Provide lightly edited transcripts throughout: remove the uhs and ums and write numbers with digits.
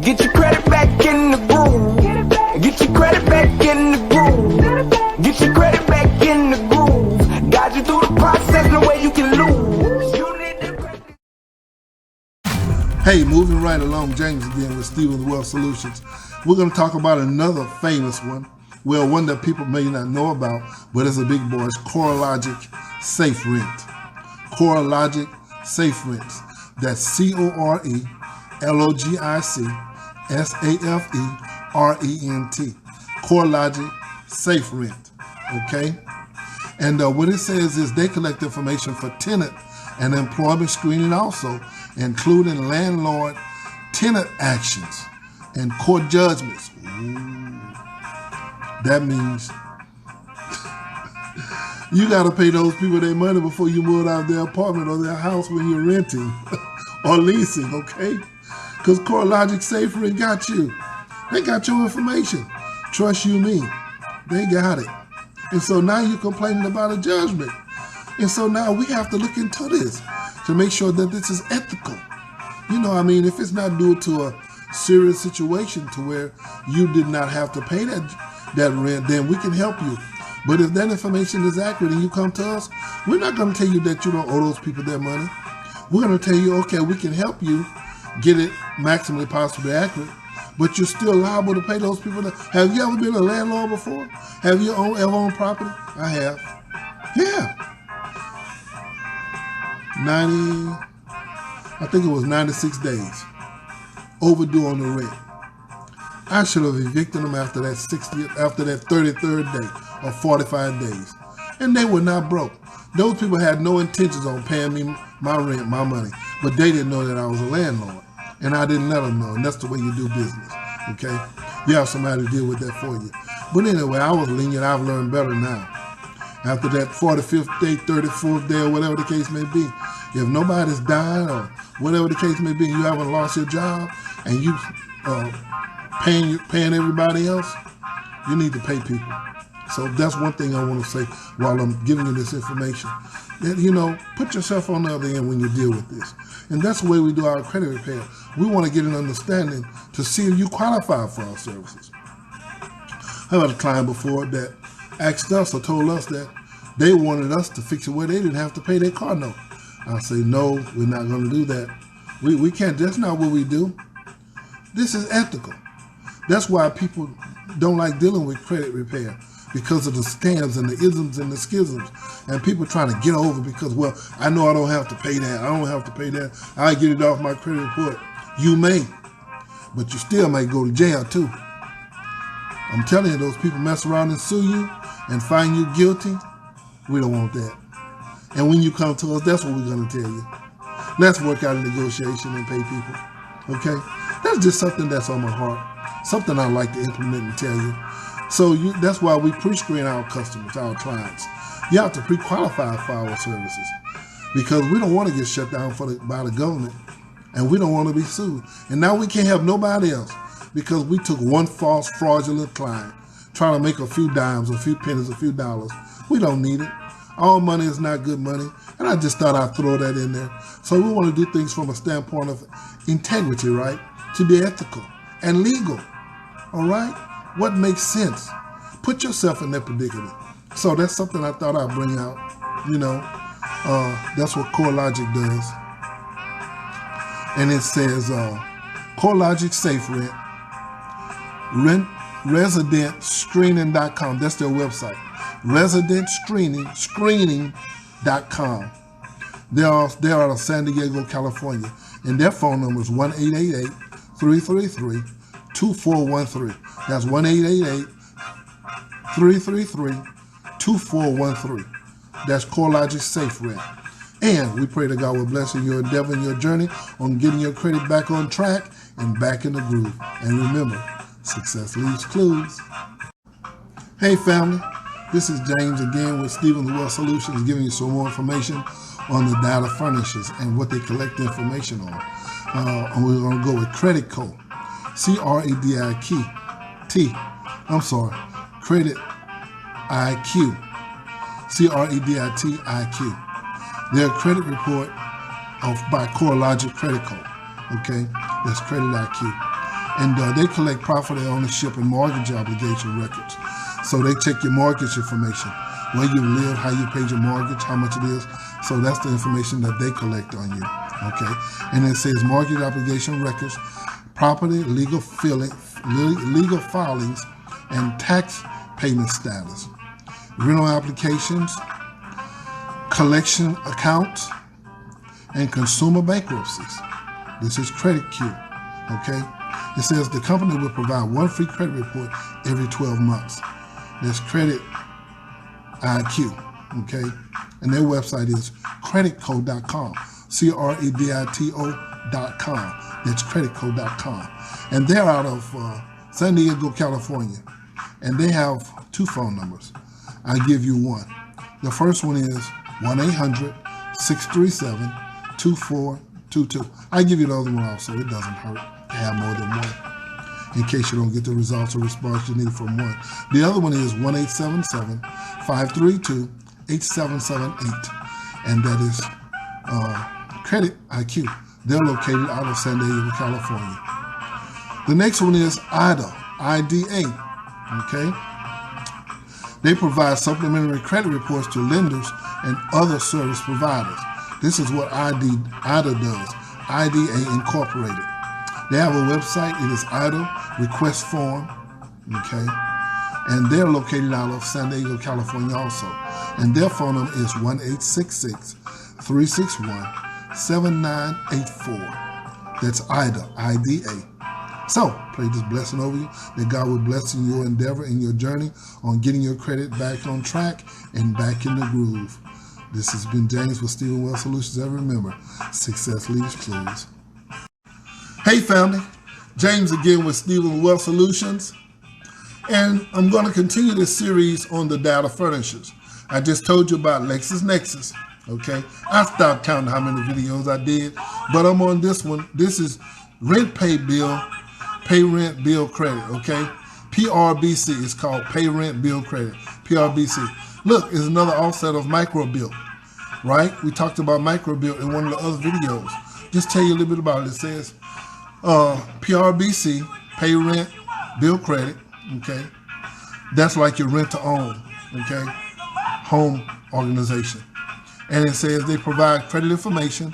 Get your credit back in the groove. Get your credit back in the groove. Get your credit back in the groove. Guide you through the process, no way you can lose. You need the credit. Hey, moving right along, James again with Stevens Wealth Solutions. We're going to talk about another famous one. Well, one that people may not know about, but it's a big boy. It's CoreLogic Safe Rent. CoreLogic Safe Rents. That's CoreLogic CoreLogic Safe Rent. Okay? And what it says is they collect information for tenant and employment screening also, including landlord-tenant actions and court judgments. Ooh. That means you got to pay those people their money before you move out of their apartment or their house when you're renting or leasing, okay? Because CoreLogic Safe Rent got you. They got your information. Trust you me. They got it. And so now you're complaining about a judgment. And so now we have to look into this to make sure that this is ethical. You know, I mean, if it's not due to a serious situation to where you did not have to pay that rent, then we can help you. But if that information is accurate and you come to us, we're not going to tell you that you don't owe those people their money. We're going to tell you, okay, we can help you get it maximally possibly accurate, but you're still liable to pay those people. Have you ever been a landlord before? Have you ever owned property? I have. Yeah. I think it was 96 days overdue on the rent. I should have evicted them after that 33rd day or 45 days. And they were not broke. Those people had no intentions on paying me my rent, my money, but they didn't know that I was a landlord. And I didn't let them know, and that's the way you do business, okay? You have somebody to deal with that for you. But anyway, I was lenient. I've learned better now. After that 45th day, 34th day, or whatever the case may be, if nobody's died or whatever the case may be, you haven't lost your job, and you paying everybody else, you need to pay people. So that's one thing I want to say while I'm giving you this information. That, you know, put yourself on the other end when you deal with this. And that's the way we do our credit repair. We want to get an understanding to see if you qualify for our services. I had a client before that asked us or told us that they wanted us to fix it where they didn't have to pay their car note. I say, no, we're not going to do that. We can't. That's not what we do. This is ethical. That's why people don't like dealing with credit repair, because of the scams and the isms and the schisms, and people trying to get over because, well, I know I don't have to pay that. I don't have to pay that. I get it off my credit report. You may, but you still may go to jail too. I'm telling you, those people mess around and sue you and find you guilty. We don't want that. And when you come to us, that's what we're going to tell you. Let's work out a negotiation and pay people. Okay? That's just something that's on my heart. Something I like to implement and tell you. So that's why we pre-screen our customers, our clients. You have to pre-qualify for our services because we don't want to get shut down by the government, and we don't want to be sued. And now we can't help nobody else because we took one false, fraudulent client trying to make a few dimes, a few pennies, a few dollars. We don't need it. All money is not good money, and I just thought I'd throw that in there. So we want to do things from a standpoint of integrity, right? To be ethical and legal, all right? What makes sense? Put yourself in that predicament. So that's something I thought I'd bring out. You know, that's what CoreLogic does. And it says, CoreLogic Safe Rent, residentscreening.com. That's their website. Residentscreening.com. They are out of San Diego, California. And their phone number is 1-888-333-2413. That's 1-888-333-2413. That's CoreLogic Safe Rent. And we pray that God will bless in your endeavor and your journey on getting your credit back on track and back in the groove. And remember, success leaves clues. Hey family, this is James again with Stevens Wealth Solutions, giving you some more information on the data furnishers and what they collect information on. And we're going to go with CreditIQ. CreditIQ. CreditIQ. Their credit report by CoreLogic Credco. Okay, that's CreditIQ. And they collect property ownership and mortgage obligation records. So they check your mortgage information, where you live, how you paid your mortgage, how much it is. So that's the information that they collect on you. Okay, and it says mortgage obligation records, property, legal filings, and tax payment status, rental applications, collection accounts, and consumer bankruptcies. This is CreditIQ. Okay, it says the company will provide one free credit report every 12 months. That's CreditIQ. Okay, and their website is CreditCo.com. CreditITO.com. That's CreditCo.com. And they're out of San Diego, California. And they have two phone numbers. I'll give you one. The first one is 1-800-637-2422. I'll give you the other one also. It doesn't hurt to have more than one, in case you don't get the results or response you need from one. The other one is 1-877-532-8778. And that is CreditIQ. They're located out of San Diego, California. The next one is IDA, IDA. Okay? They provide supplementary credit reports to lenders and other service providers. This is what IDA does, IDA Incorporated. They have a website. It is IDA Request Form. Okay? And they're located out of San Diego, California also. And their phone number is 1-866-361-7984. That's IDA, IDA. So, pray this blessing over you, that God will bless in your endeavor and your journey on getting your credit back on track and back in the groove. This has been James with Stephen Wealth Solutions. And remember, success leaves clues. Hey family, James again with Stephen Wealth Solutions. And I'm going to continue this series on the data furnishers. I just told you about LexisNexis. Okay, I stopped counting how many videos I did, but I'm on this one. This is rent pay bill, pay rent bill credit. Okay, PRBC is called pay rent bill credit. PRBC. Look, it's another offset of micro bill, right? We talked about micro bill in one of the other videos. Just tell you a little bit about it. It says PRBC, pay rent bill credit. Okay, that's like your rent to own. Okay, home organization. And it says they provide credit information,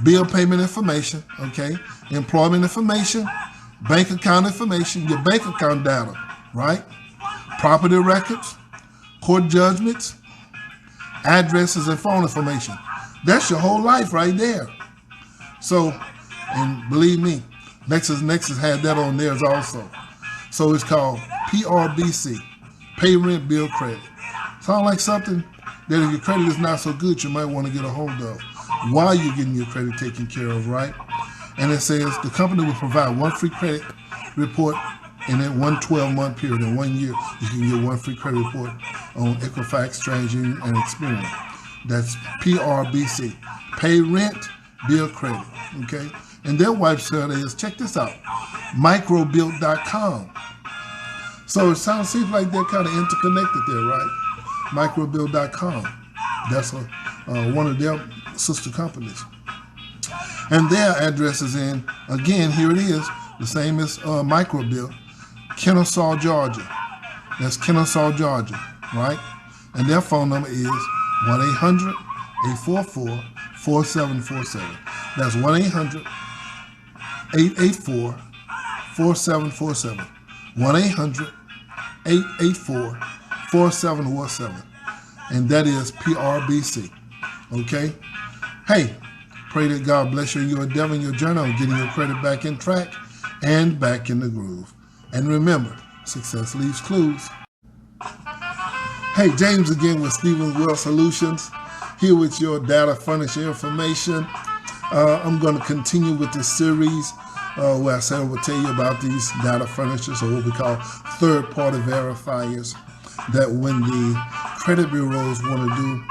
bill payment information, okay, employment information, bank account information, your bank account data, right? Property records, court judgments, addresses, and phone information. That's your whole life right there. So, and believe me, LexisNexis had that on theirs also. So it's called PRBC, Pay Rent Bill Credit. Sound like something that if your credit is not so good, you might want to get a hold of while you're getting your credit taken care of, right? And it says the company will provide one free credit report in that 12-month period. In 1 year, you can get one free credit report on Equifax, TransUnion, and Experian. That's PRBC, Pay Rent Bill Credit, okay? And their website is, check this out, microbill.com. So it seems like they're kind of interconnected there, right? Microbill.com. That's one of their sister companies. And their address is in, again, here it is, the same as Microbill, Kennesaw, Georgia. That's Kennesaw, Georgia, right? And their phone number is 1-800-844-4747. That's 1-800-884-4747. 1-800-884-4747. And that is PRBC. Okay? Hey, pray that God bless you in your endeavor and your journey on getting your credit back in track and back in the groove. And remember, success leaves clues. Hey, James again with Stephen Wealth Solutions, here with your data furniture information. I'm going to continue with this series where I said I will tell you about these data furnishers, or what we call third-party verifiers, that when the credit bureaus want to do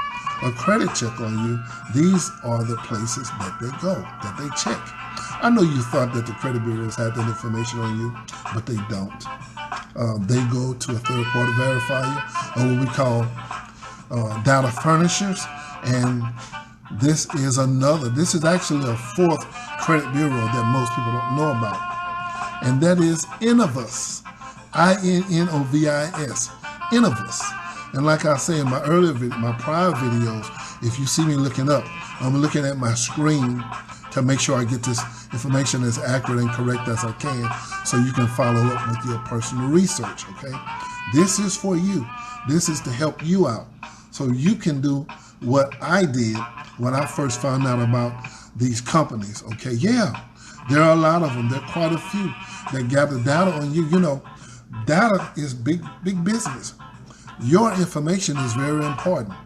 a credit check on you, these are the places that they go, that they check. I know you thought that the credit bureaus had that information on you, but they don't. They go to a third-party verifier, or what we call data furnishers, and this is actually a fourth credit bureau that most people don't know about. And that is Innovis. Innovis. Innovis. And like I say in my prior videos, if you see me looking up, I'm looking at my screen to make sure I get this information as accurate and correct as I can, so you can follow up with your personal research, okay? This is for you. This is to help you out, so you can do what I did when I first found out about these companies, okay? Yeah, there are a lot of them. There are quite a few that gather data on you. You know, data is big business. Your information is very important.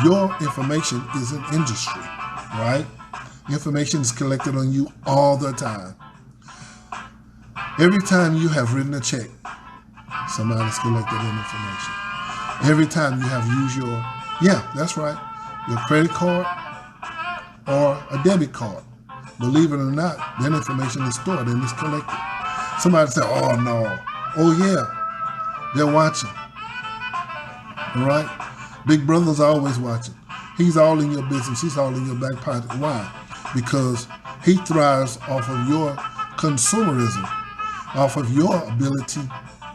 Your information is an industry, right? Information is collected on you all the time. Every time you have written a check, somebody's collected that information. Every time you have used your, yeah, that's right, your credit card or a debit card. Believe it or not, that information is stored and it's collected. Somebody said, oh no, oh yeah, they're watching. All right? Big Brother's always watching. He's all in your business. He's all in your back pocket. Why? Because he thrives off of your consumerism, off of your ability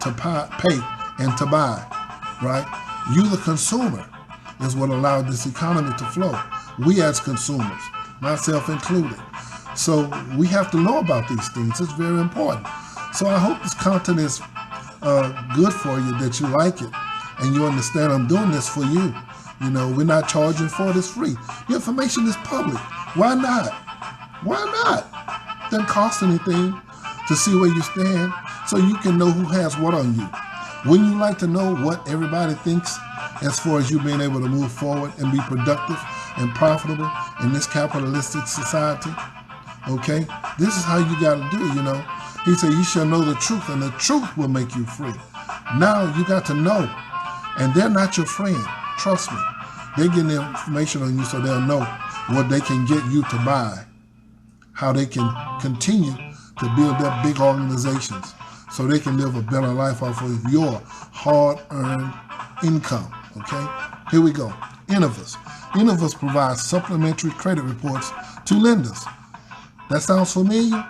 to pay and to buy, right? You, the consumer, is what allowed this economy to flow. We as consumers, myself included. So we have to know about these things. It's very important. So I hope this content is good for you, that you like it, and you understand I'm doing this for you. You know, we're not charging for it. It's free. Your information is public. Why not? Why not? Doesn't cost anything to see where you stand, so you can know who has what on you. Wouldn't you like to know what everybody thinks as far as you being able to move forward and be productive and profitable in this capitalistic society? Okay? This is how you got to do it, you know. He said, you shall know the truth, and the truth will make you free. Now you got to know. And they're not your friend. Trust me. They're getting the information on you so they'll know what they can get you to buy, how they can continue to build up big organizations so they can live a better life off of your hard-earned income, okay? Here we go. Innovis. Innovis provides supplementary credit reports to lenders. That sounds familiar?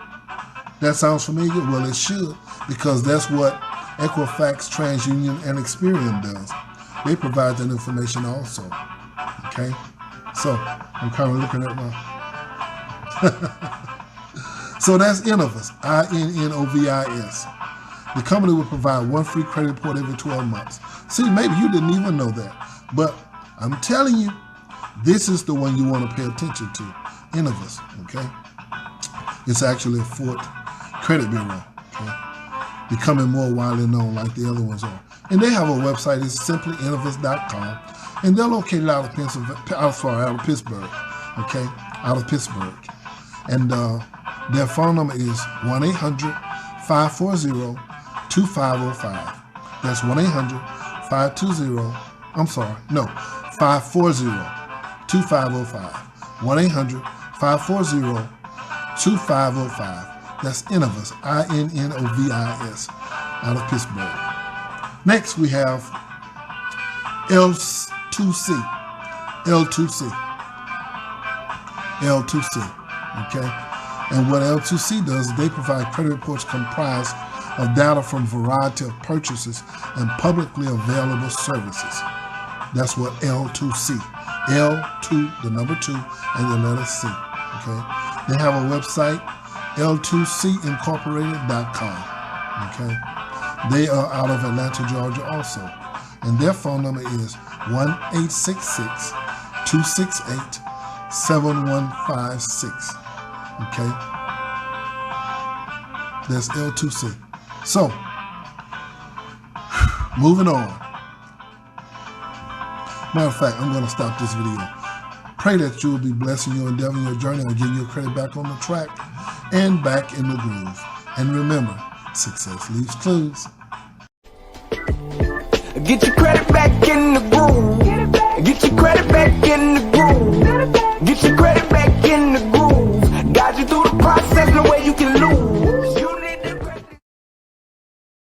That sounds familiar? Well, it should, because that's what Equifax, TransUnion, and Experian does. They provide that information also, okay? So, I'm kind of looking at my... So that's Innovis, Innovis. The company will provide one free credit report every 12 months. See, maybe you didn't even know that, but I'm telling you, this is the one you want to pay attention to, Innovis, okay? It's actually a fourth credit bureau, okay? Becoming more widely known like the other ones are. And they have a website, it's simply innovis.com, and they're located out of Pittsburgh, okay? Out of Pittsburgh. And their phone number is 1-800-540-2505. That's 1-800-540-2505. 1-800-540-2505. That's Innovis, Innovis, out of Pittsburgh. Next, we have L2C, okay? And what L2C does is they provide credit reports comprised of data from a variety of purchases and publicly available services. That's what L2C, L2, the number 2, and the letter C, okay? They have a website, L2Cincorporated.com, okay? They are out of Atlanta, Georgia also. And their phone number is 1-866-268-7156, okay? That's L2C. So, moving on. Matter of fact, I'm going to stop this video. Pray that you will be blessed in your endeavor, in your journey, and getting your credit back on the track and back in the groove. And remember, success leaves clues. Get your credit